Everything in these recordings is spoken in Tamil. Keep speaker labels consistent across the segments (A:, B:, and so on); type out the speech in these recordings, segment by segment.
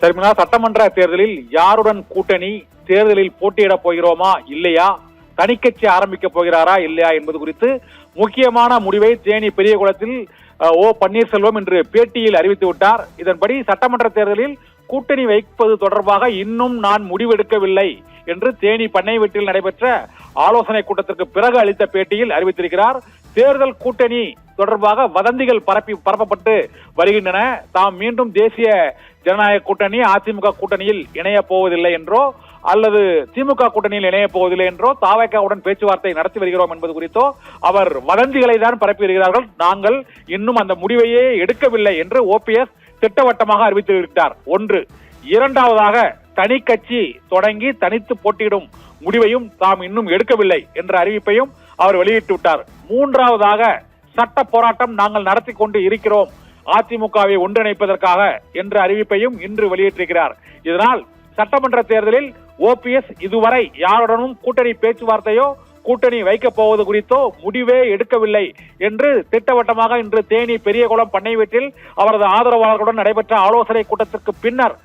A: சரிங்களா? சட்டமன்ற தேர்தலில் யாருடன் கூட்டணி, தேர்தலில் போட்டியிட போகிறோமா இல்லையா, தனிக்கட்சி ஆரம்பிக்க போகிறாரா இல்லையா என்பது குறித்து முக்கியமான முடிவை தேனி பெரியகுளத்தில் ஓ பன்னீர்செல்வம் இன்று பேட்டியில் அறிவித்து விட்டார். இதன்படி சட்டமன்ற தேர்தலில் கூட்டணி வைப்பது தொடர்பாக இன்னும் நான் முடிவெடுக்கவில்லை என்று தேனி பண்ணை வீட்டில் நடைபெற்ற ஆலோசனை கூட்டத்திற்கு பிறகு அளித்த பேட்டியில் அறிவித்திருக்கிறார். தேர்தல் கூட்டணி தொடர்பாக வதந்திகள் பரப்பப்பட்டு வருகின்றன. தாம் மீண்டும் தேசிய ஜனநாயக கூட்டணி அதிமுக கூட்டணியில் இணைய போவதில்லை என்றோ அல்லது திமுக கூட்டணியில் இணைய போவதில்லை என்றோ தாவேகாவுடன் பேச்சுவார்த்தை நடத்தி வருகிறோம் என்பது குறித்தோ அவர் வதந்திகளை தான் பரப்பி வருகிறார்கள். நாங்கள் இன்னும் அந்த முடிவையே எடுக்கவில்லை என்று ஓபிஎஸ் திட்டவட்டமாக அறிவித்திருக்கிறார். ஒன்று. இரண்டாவதாக, தனி கட்சி தொடங்கி தனித்து போட்டியிடும் முடிவையும் தாம் இன்னும் எடுக்கவில்லை என்ற அறிவிப்பையும் அவர் வெளியிட்டு விட்டார். மூன்றாவதாக, சட்ட போராட்டம் நாங்கள் நடத்தி கொண்டு இருக்கிறோம் அதிமுகவை ஒன்றிணைப்பதற்காக என்ற அறிவிப்பையும் இன்று வெளியிட்டிருக்கிறார். இதனால் சட்டமன்ற தேர்தலில் ஓபிஎஸ் இதுவரை யாருடனும் கூட்டணி பேச்சுவார்த்தையோ கூட்டணி வைக்கப் போவது குறித்தோ முடிவே எடுக்கவில்லை என்று திட்டவட்டமாக இன்று தேனி பெரியகுளம் பண்ணை வீட்டில் அவரது ஆதரவாளர்களுடன் நடைபெற்ற ஆலோசனை கூட்டத்திற்கு பின்னர்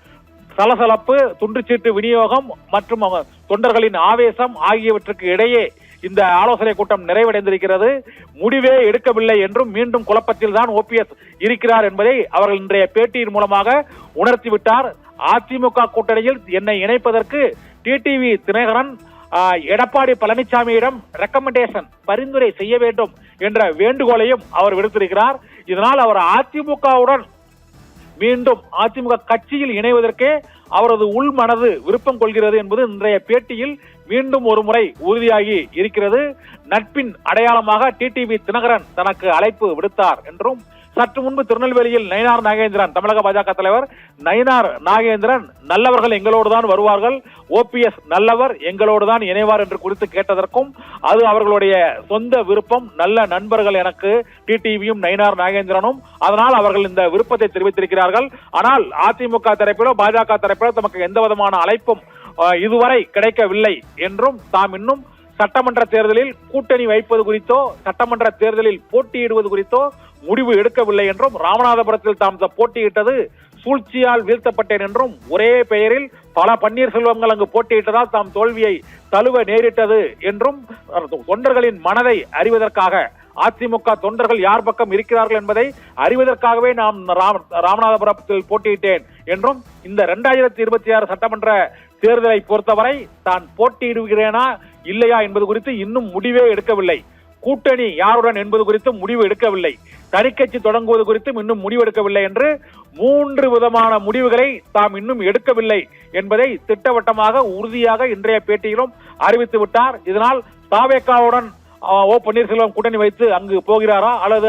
A: சலசலப்பு, துண்டுச்சீட்டு விநியோகம் மற்றும் தொண்டர்களின் ஆவேசம் ஆகியவற்றுக்கு இடையே இந்த ஆலோசனை கூட்டம் நிறைவடைந்திருக்கிறது. முடிவே எடுக்கவில்லை என்றும் மீண்டும் குழப்பத்தில் தான் ஓபிஎஸ் இருக்கிறார் என்பதை அவர்கள் இன்றைய பேட்டியின் மூலமாக உணர்த்திவிட்டார். அதிமுக கூட்டணியில் என்னை இணைப்பதற்கு டிடிவி தினகரன் எடப்பாடி பழனிசாமியிடம் ரெக்கமெண்டேஷன் பரிந்துரை செய்ய வேண்டும் என்ற வேண்டுகோளையும் அவர் விடுத்திருக்கிறார். இதனால் அவர் அதிமுகவுடன் மீண்டும் அதிமுக கட்சியில் இணைவதற்கே அவரது உள் மனது விருப்பம் கொள்கிறது என்பது இன்றைய பேட்டியில் மீண்டும் ஒரு முறை உறுதியாகி இருக்கிறது. நட்பின் அடையாளமாக டிடிவி தினகரன் தனக்கு அழைப்பு விடுத்தார் என்றும், சற்று முன்பு திருநெல்வேலியில் நயினார் நாகேந்திரன், தமிழக பாஜக தலைவர் நயினார் நாகேந்திரன், நல்லவர்கள் எங்களோடு தான் வருவார்கள், ஓபிஎஸ் நல்லவர், எங்களோடு தான் இணைவார் என்று குறித்து கேட்டதற்கும் அது அவர்களுடைய சொந்த விருப்பம், நல்ல நண்பர்கள் எனக்கு டிடிவியும் நயினார் நாகேந்திரனும், அதனால் அவர்கள் இந்த விருப்பத்தை தெரிவித்திருக்கிறார்கள். ஆனால் அதிமுக தரப்பிலோ பாஜக தரப்பிலோ தமக்கு எந்த விதமான அழைப்பும் இதுவரை கிடைக்கவில்லை என்றும், தாம் இன்னும் சட்டமன்ற தேர்தலில் கூட்டணி வைப்பது குறித்தோ சட்டமன்ற தேர்தலில் போட்டியிடுவது குறித்தோ முடிவு எடுக்கவில்லை என்றும், ராமநாதபுரத்தில் தாம் போட்டியிட்டது சூழ்ச்சியால் வீழ்த்தப்பட்டேன் என்றும், ஒரே பெயரில் பல பன்னீர்செல்வங்கள் அங்கு போட்டியிட்டதால் தாம் தோல்வியை தழுவ நேரிட்டது என்றும், தொண்டர்களின் மனதை அறிவதற்காக, அதிமுக தொண்டர்கள் யார் பக்கம் இருக்கிறார்கள் என்பதை அறிவதற்காகவே நாம் ராமநாதபுரத்தில் போட்டியிட்டேன் என்றும், இந்த 2026 சட்டமன்ற தேர்தலை பொறுத்தவரை தான் போட்டியிடுகிறேனா இல்லையா என்பது குறித்து இன்னும் முடிவே எடுக்கவில்லை. கூட்டணி யாருடன் என்பது குறித்து முடிவு எடுக்கவில்லை. தனிக்கட்சி தொடங்குவது குறித்தும் இன்னும் முடிவு எடுக்கவில்லை என்று 3 விதமான முடிவுகளை தாம் இன்னும் எடுக்கவில்லை என்பதை திட்டவட்டமாக உறுதியாக இன்றைய பேட்டியிலும் அறிவித்து விட்டார். இதனால் தாவேகாவுடன் ஓ பன்னீர்செல்வம் கூட்டணி வைத்து அங்கு போகிறாரா அல்லது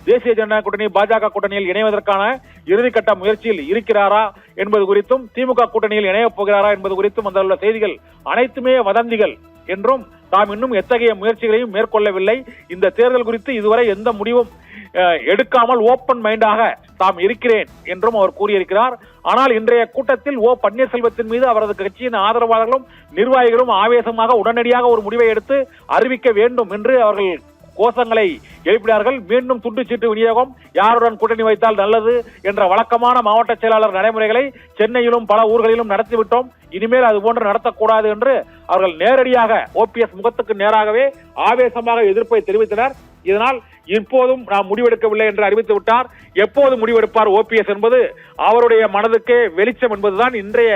A: தேசிய ஜனநாயக கூட்டணி பாஜக கூட்டணியில் இணைவதற்கான இறுதிக்கட்ட முயற்சியில் இருக்கிறாரா என்பது குறித்தும், திமுக கூட்டணியில் இணையப் போகிறாரா என்பது குறித்தும் வந்துள்ள செய்திகள் அனைத்துமே வதந்திகள் என்றும், தாம் இன்னும் எத்தகைய முயற்சிகளையும் மேற்கொள்ளவில்லை, இந்த தேர்தல் குறித்து இதுவரை எந்த முடிவும் எடுக்காமல் ஓப்பன் மைண்டாக தாம் இருக்கிறேன் என்றும் அவர் கூறியிருக்கிறார். ஆனால் இன்றைய கூட்டத்தில் ஓ பன்னீர்செல்வத்தின் மீது அவரது கட்சியின் ஆதரவாளர்களும் நிர்வாகிகளும் ஆவேசமாக உடனடியாக ஒரு முடிவை எடுத்து அறிவிக்க வேண்டும் என்று அவர்கள் கோஷங்களை எழுப்பினார்கள். மீண்டும் துண்டுச்சீட்டு விநியோகம், யாருடன் கூட்டணி வைத்தால் நல்லது என்ற வழக்கமான மாவட்ட செயலாளர் நடைமுறைகளை சென்னையிலும் பல ஊர்களிலும் நடத்திவிட்டோம், இனிமேல் அது போன்று நடத்தக்கூடாது என்று அவர்கள் நேரடியாக ஓபிஎஸ் முகத்துக்கு நேராகவே ஆவேசமாக எதிர்ப்பை தெரிவித்தனர். இதனால் இப்போதும் நாம் முடிவெடுக்கவில்லை என்று அறிவித்து விட்டார். எப்போது முடிவெடுப்பார் ஓபிஎஸ் என்பது அவருடைய மனதுக்கே வெளிச்சம் என்பதுதான் இன்றைய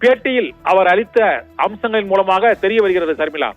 A: பேட்டியில் அவர் அளித்த அம்சங்களின் மூலமாக தெரிய வருகிறது. சர்மிளா.